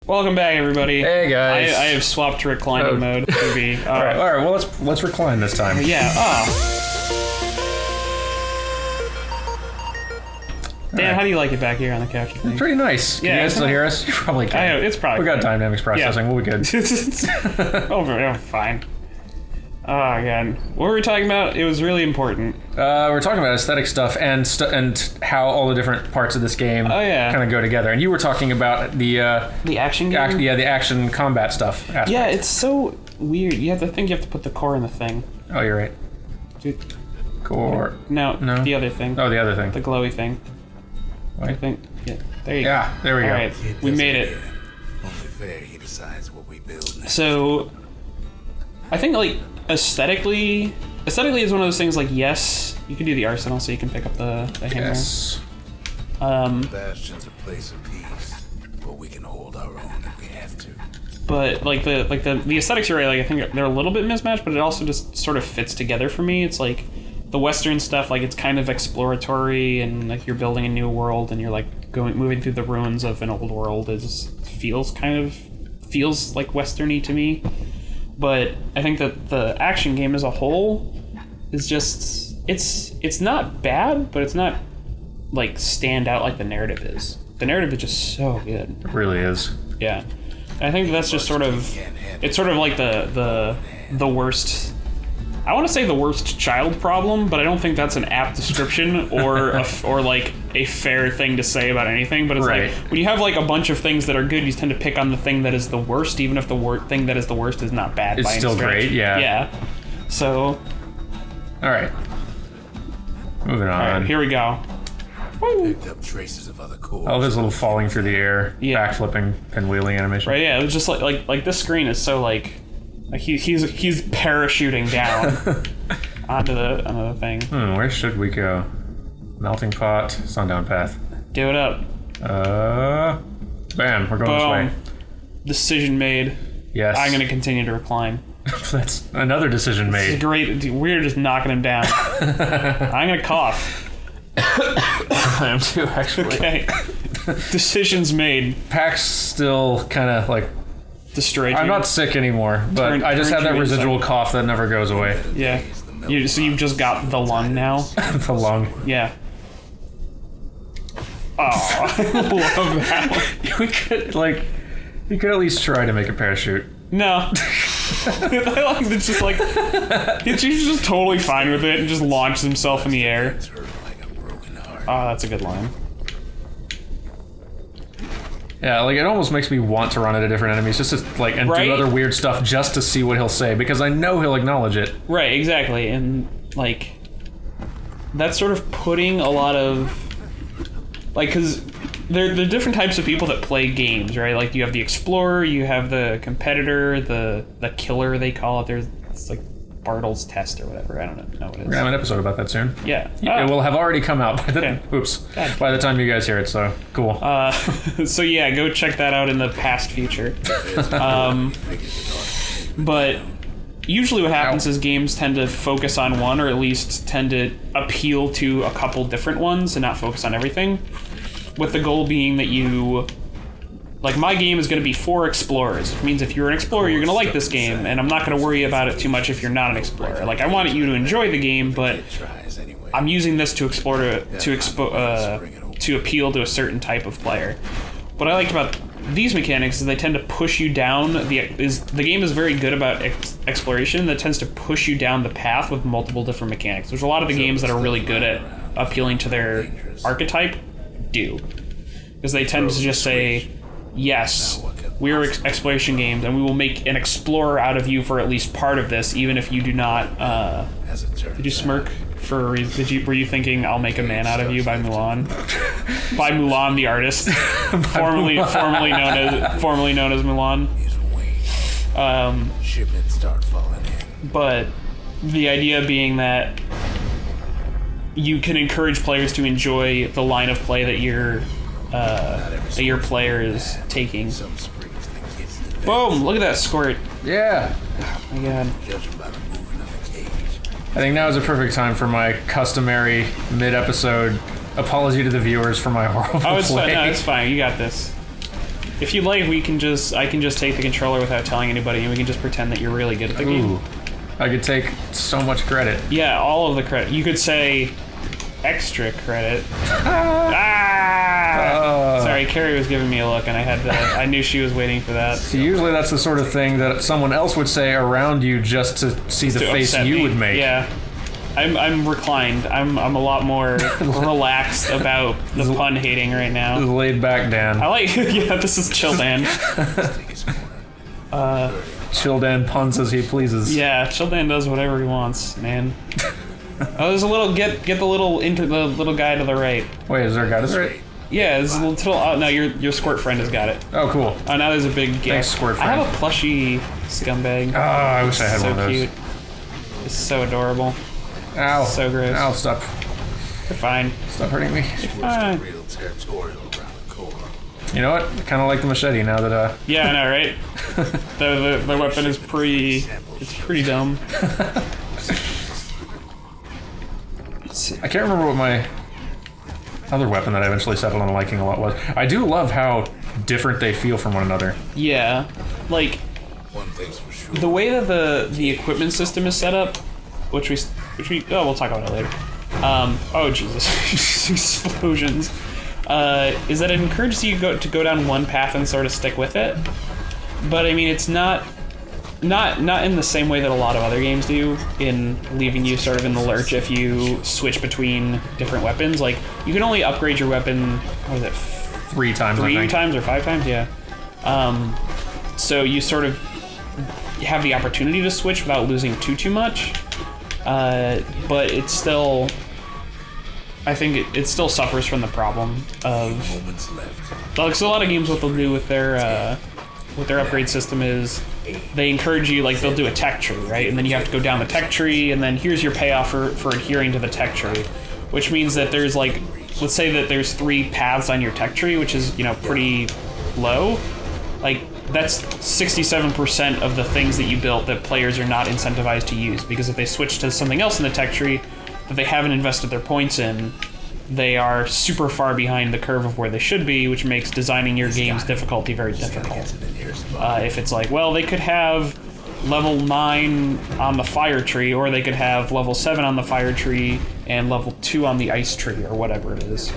Welcome back, everybody. Hey guys. I have swapped to reclining mode. Kirby. All right. Well, let's recline this time. Yeah. Dan, how do you like it back here on the couch? Pretty nice. Can you guys still hear us? You probably can. I know, it's probably. We got dynamics processing. We'll be good. Oh, fine. Oh, God. What were we talking about? It was really important. We're talking about aesthetic stuff and how all the different parts of this game kind of go together. And you were talking about the action game? the action combat stuff aspect. Yeah, it's so weird. You have to put the core in the thing. Oh, you're right. Dude. Core. No, the other thing. Oh, the other thing. The glowy thing. What? I think. Yeah, there you go. Yeah, there we go. All right, we made it. Only fair he decides what we build next. So, I think, like, aesthetically is one of those things, like, yes, you can do the arsenal so you can pick up the hammer. Yes. Bastion's a place of peace, but we can hold our own if we have to. But, like, the aesthetics are right, like, I think they're a little bit mismatched, but it also just sort of fits together for me. It's, like, the Western stuff, like, it's kind of exploratory, and, like, you're building a new world, and you're, like, moving through the ruins of an old world feels like Western-y to me. But I think that the action game as a whole is just it's not bad, but it's not like stand out like the narrative is. The narrative is just so good. It really is. Yeah. I think that's just sort of it's sort of like the worst. I want to say the worst child problem, but I don't think that's an apt description or or like a fair thing to say about anything. But it's like when you have like a bunch of things that are good, you tend to pick on the thing that is the worst, even if the thing that is the worst is not bad. It's by any still stretch. great. Yeah. Yeah. So. All right. Moving on. All right, here we go. Picked up traces of other cores. Oh, there's a little falling through the air, backflipping, pinwheeling animation. Right. Yeah. It was just like this screen is so like he's parachuting down onto the thing. Where should we go? Melting pot, sundown path. Do it up. Bam, we're going this way. Decision made. Yes. I'm gonna continue to recline. That's another decision made. This is great. We're just knocking him down. I'm gonna cough. I am too, actually. Okay. Decisions made. Pack's still kind of like destroyed you. I'm not sick anymore, but I just have that residual cough that never goes away. Yeah. So you've just got the lung now? The lung. Yeah. Oh, I love that. We could at least try to make a parachute. No. It's just like he's just totally fine with it and just launches himself in the air. Oh, that's a good line. Yeah, like it almost makes me want to run into different enemies just to like and do other weird stuff just to see what he'll say because I know he'll acknowledge it. Right, exactly. And like that's sort of putting a lot of like because there are different types of people that play games, right? Like you have the explorer, you have the competitor, the killer they call it. It's like Bartle's test or whatever. I don't know what it is. We're gonna have an episode about that soon. Yeah. It will have already come out by the by the time you guys hear it, so cool. So yeah, go check that out in the past future. But usually what happens is games tend to focus on one or at least tend to appeal to a couple different ones and not focus on everything. With the goal being that you... Like, my game is going to be for explorers, which means if you're an explorer, you're going to like this game, and I'm not going to worry about it too much if you're not an explorer. Like, I want you to enjoy the game, but I'm using this to explore to appeal to a certain type of player. What I liked about these mechanics is they tend to push you down. The game is very good about exploration that tends to push you down the path with multiple different mechanics. There's a lot of the games that are really good at appealing to their archetype do. Because they tend to just say... Yes, we are exploration games, and we will make an explorer out of you for at least part of this, even if you do not. Did you smirk for a reason? Were you thinking I'll make a man out of you by Mulan? By Mulan, the artist, formerly known as Mulan. Shipments start falling in. But the idea being that you can encourage players to enjoy the line of play that your player is taking. Boom! Look at that squirt. Yeah. Oh my god. I think now is a perfect time for my customary mid-episode apology to the viewers for my horrible play. No, it's fine. You got this. If you'd like, I can just take the controller without telling anybody, and we can just pretend that you're really good at the game. I could take so much credit. Yeah, all of the credit. You could say extra credit. Sorry, Carrie was giving me a look, and I knew she was waiting for that. So usually that's the sort of thing that someone else would say around you just to see the face you would make. Yeah. I'm reclined. I'm a lot more relaxed about the pun hating right now. This is laid back Dan. I like yeah, this is chill Dan. Chill Dan puns as he pleases. Yeah, chill Dan does whatever he wants, man. Oh, there's a little get the little guy to the right. Wait, is there a guy to the right? Yeah, there's a little no, your squirt friend has got it. Oh, cool. Oh, now there's a big gap. Thanks, squirt friend. I have a plushie scumbag. Oh, I wish I had so one of those. Cute. It's so adorable. Ow. So gross. Ow, stop. You're fine. Stop hurting me. Fine. Real territorial around the core. You know what? I kind of like the machete now that, Yeah, I know, right? the weapon is pretty dumb. I can't remember what my other weapon that I eventually settled on liking a lot was. I do love how different they feel from one another. Yeah, like One thing's for sure. the way that the equipment system is set up, which we we'll talk about it later. Oh Jesus, explosions. Is that it encourages you to go down one path and sort of stick with it, but I mean it's not in the same way that a lot of other games do, in leaving you sort of in the lurch if you switch between different weapons. Like you can only upgrade your weapon, what is it, 3 times, I think. times or 5 times, yeah. So you sort of have the opportunity to switch without losing too much, but it's still, I think it still suffers from the problem of Moments left. like, so a lot of games what they'll do with their upgrade system is they encourage you, like they'll do a tech tree, right? And then you have to go down the tech tree, and then here's your payoff for adhering to the tech tree, which means that there's like, let's say that there's 3 paths on your tech tree, which is, pretty low. Like that's 67% of the things that you built that players are not incentivized to use, because if they switch to something else in the tech tree that they haven't invested their points in, they are super far behind the curve of where they should be, which makes designing your game's difficulty very difficult. If it's like, well, they could have level 9 on the fire tree, or they could have level 7 on the fire tree and level 2 on the ice tree, or whatever it is.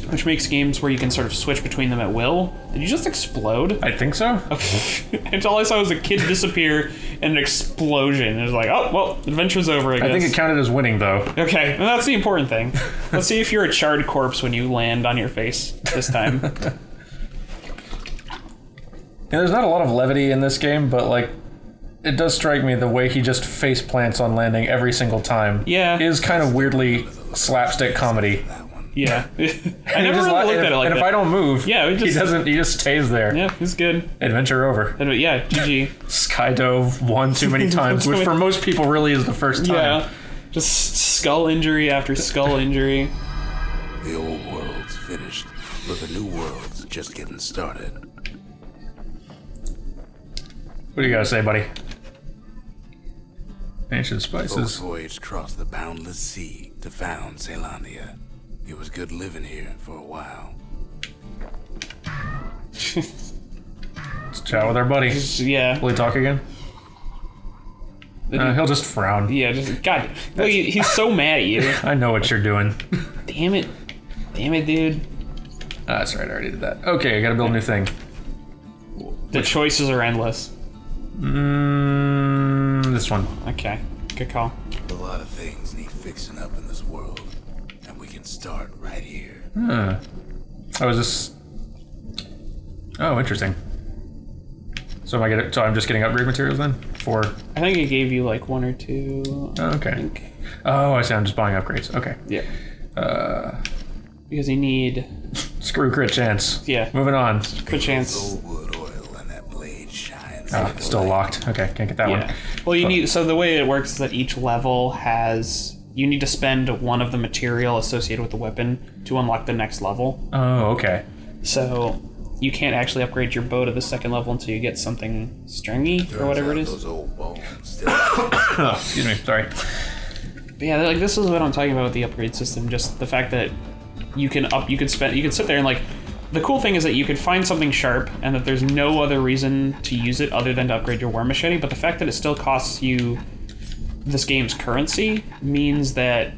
Which makes games where you can sort of switch between them at will. Did you just explode? I think so. And all I saw was a kid disappear and an explosion. It was like, oh, well, adventure's over, I guess. I think it counted as winning, though. Okay, well, that's the important thing. Let's see if you're a charred corpse when you land on your face this time. There's not a lot of levity in this game, but, like, it does strike me the way he just face plants on landing every single time. Yeah. Is kind of weirdly slapstick comedy. Yeah. I never Just really looked at it like and that. if I don't move, Yeah, he just stays there. Yeah, it's good. Adventure over. But yeah, GG. Skydove one too many times, which for most people really is the first time. Yeah. Just skull injury after skull injury. The old world's finished, but the new world's just getting started. What do you gotta say, buddy? Ancient Folks spices. voyaged across the boundless sea to found Ceylondia. It was good living here for a while. Let's chat with our buddy. Yeah. Will he talk again? He'll just frown. Yeah, just, God. Look, he's so mad at you. I know what you're doing. Damn it. Damn it, dude. That's right, I already did that. Okay, I gotta build a new thing. The choices are endless. This one. Okay. Good call. A lot of things need fixing up in this world, and we can start right here. Oh, is this... Oh, interesting. So I'm just getting upgrade materials then? For... I think it gave you like 1 or 2. Oh, okay. I think. Oh, I see, I'm just buying upgrades. Okay. Yeah. Because you need... Screw crit chance. Yeah. Moving on. Crit chance. Old wood oil and that blade shines. Oh, like a still light. locked. Okay, can't get that Yeah. one. Well, you need... So the way it works is that each level has... You need to spend one of the material associated with the weapon to unlock the next level. Oh, okay. So you can't actually upgrade your bow to the 2nd level until you get something stringy or whatever it is. Those old bones still. Oh, excuse me, sorry. But yeah, like this is what I'm talking about with the upgrade system. Just the fact that you can sit there and like the cool thing is that you could find something sharp and that there's no other reason to use it other than to upgrade your war machete, but the fact that it still costs you this game's currency means that,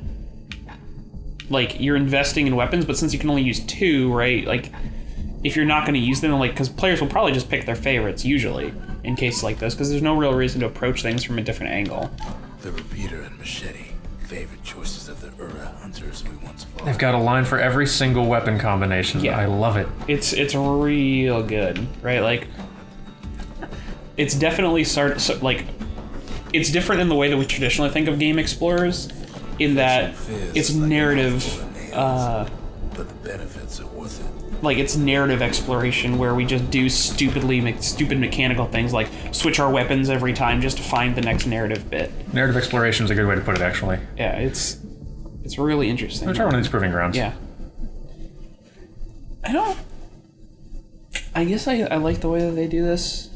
like, you're investing in weapons, but since you can only use 2, right, like, if you're not going to use them, like, because players will probably just pick their favorites, usually, in cases like this, because there's no real reason to approach things from a different angle. The repeater and machete, favorite choices of the Ura hunters we once fought. They've got a line for every single weapon combination. Yeah. I love it. It's real good, right? Like, it's definitely it's different in the way that we traditionally think of game explorers, in that it's narrative, but the benefits are worth it. like it's narrative exploration where we just do stupid mechanical things like switch our weapons every time just to find the next narrative bit. Narrative exploration is a good way to put it, actually. Yeah, it's really interesting. Let's try one of these proving grounds. Yeah. I guess I like the way that they do this.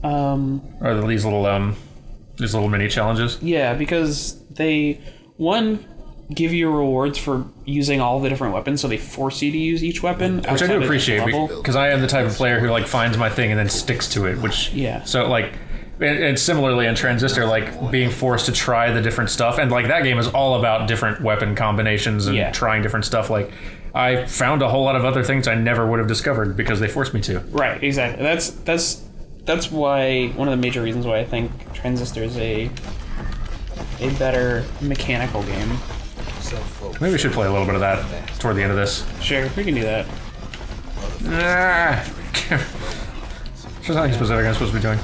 Or these little mini challenges. Yeah, because they, one, give you rewards for using all the different weapons, so they force you to use each weapon. Which I do appreciate, level. because I am the type of player who, like, finds my thing and then sticks to it, which... Yeah. So, like... And similarly in Transistor, like, being forced to try the different stuff, and, like, that game is all about different weapon combinations and trying different stuff. Like, I found a whole lot of other things I never would have discovered because they forced me to. Right, exactly. That's why, one of the major reasons why I think Transistor is a better mechanical game. Maybe we should play a little bit of that toward the end of this. Sure, we can do that. There's nothing specific I'm supposed to be doing.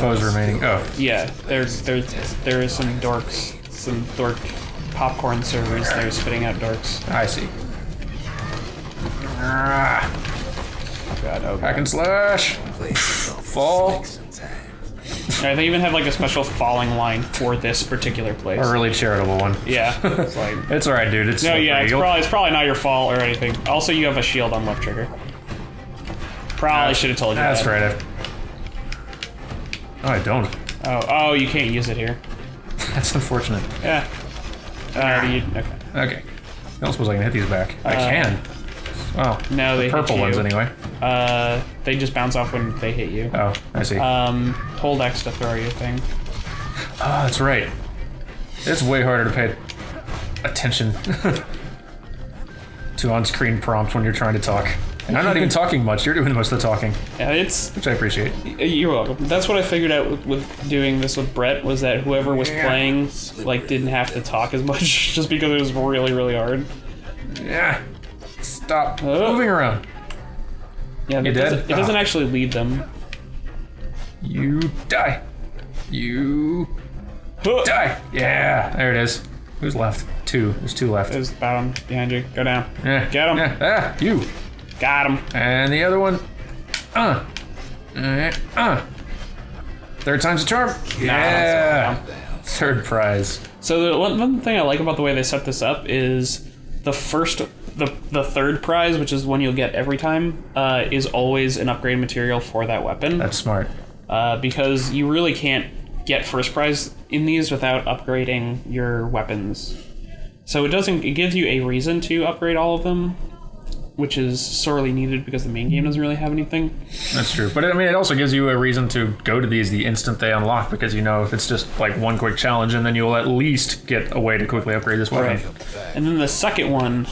Foes remaining. Oh. Yeah, there is some dork popcorn servers that are spitting out dorks. I see. Oh god, oh god. Hack and slash. Fall. Right, they even have like a special falling line for this particular place. A really charitable one. Yeah, it's like... It's alright, dude. It's No, yeah, it's probably not your fault or anything. Also, you have a shield on left trigger. Probably should have told you That's that. right. Oh, I don't. Oh, you can't use it here. That's unfortunate. Yeah. Okay. Okay. I don't suppose I can hit these back. I can. Oh. No, they the purple hit you. ones anyway. They just bounce off when they hit you. Oh, I see. Hold X to throw your thing. Oh, that's right. It's way harder to pay attention to on-screen prompts when you're trying to talk. And I'm not even talking much. You're doing most of the talking. Yeah, which I appreciate. You're welcome. That's what I figured out with doing this with Brett, was that whoever was playing like didn't have to talk as much just because it was really, really hard. Yeah. Stop moving around. Yeah, it doesn't actually lead them. You die. You die. Yeah, there it is. Who's left? 2. There's 2 left. There's bottom behind you. Go down. Yeah. Get him. Yeah. You. Got him. And the other one. Third time's a charm. Yeah. Third prize. So the one thing I like about the way they set this up is the third prize, which is one you'll get every time, is always an upgrade material for that weapon. That's smart. Because you really can't get first prize in these without upgrading your weapons. So it gives you a reason to upgrade all of them, which is sorely needed because the main game doesn't really have anything. That's true. But I mean, it also gives you a reason to go to these the instant they unlock, because you know if it's just like one quick challenge, and then you'll at least get a way to quickly upgrade this weapon. Right. And then the second one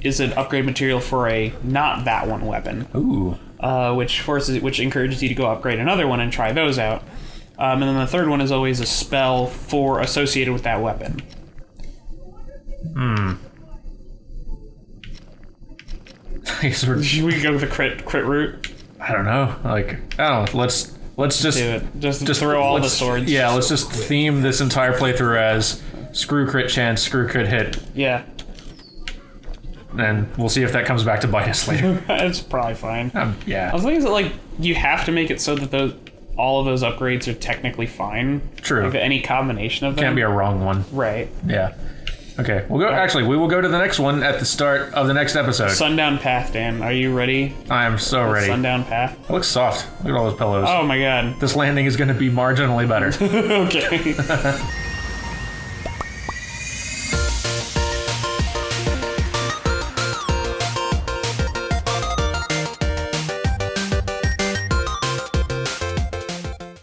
is an upgrade material for a not that one weapon. Ooh. Which encourages you to go upgrade another one and try those out. And then the third one is always a spell associated with that weapon. Should we go with the crit route? I don't know. Let's just do it. Just throw all the swords. Yeah, let's just theme this entire playthrough as screw crit chance, screw crit hit. Yeah. And we'll see if that comes back to bite us later. It's probably fine. Yeah. I was thinking that, like, you have to make it so that all of those upgrades are technically fine. True. Like, any combination of them. Can't be a wrong one. Right. Yeah. Okay. We'll go. Actually, we will go to the next one at the start of the next episode. Sundown Path, Dan. Are you ready? I am so ready. Sundown Path. It looks soft. Look at all those pillows. Oh my god. This landing is going to be marginally better. Okay.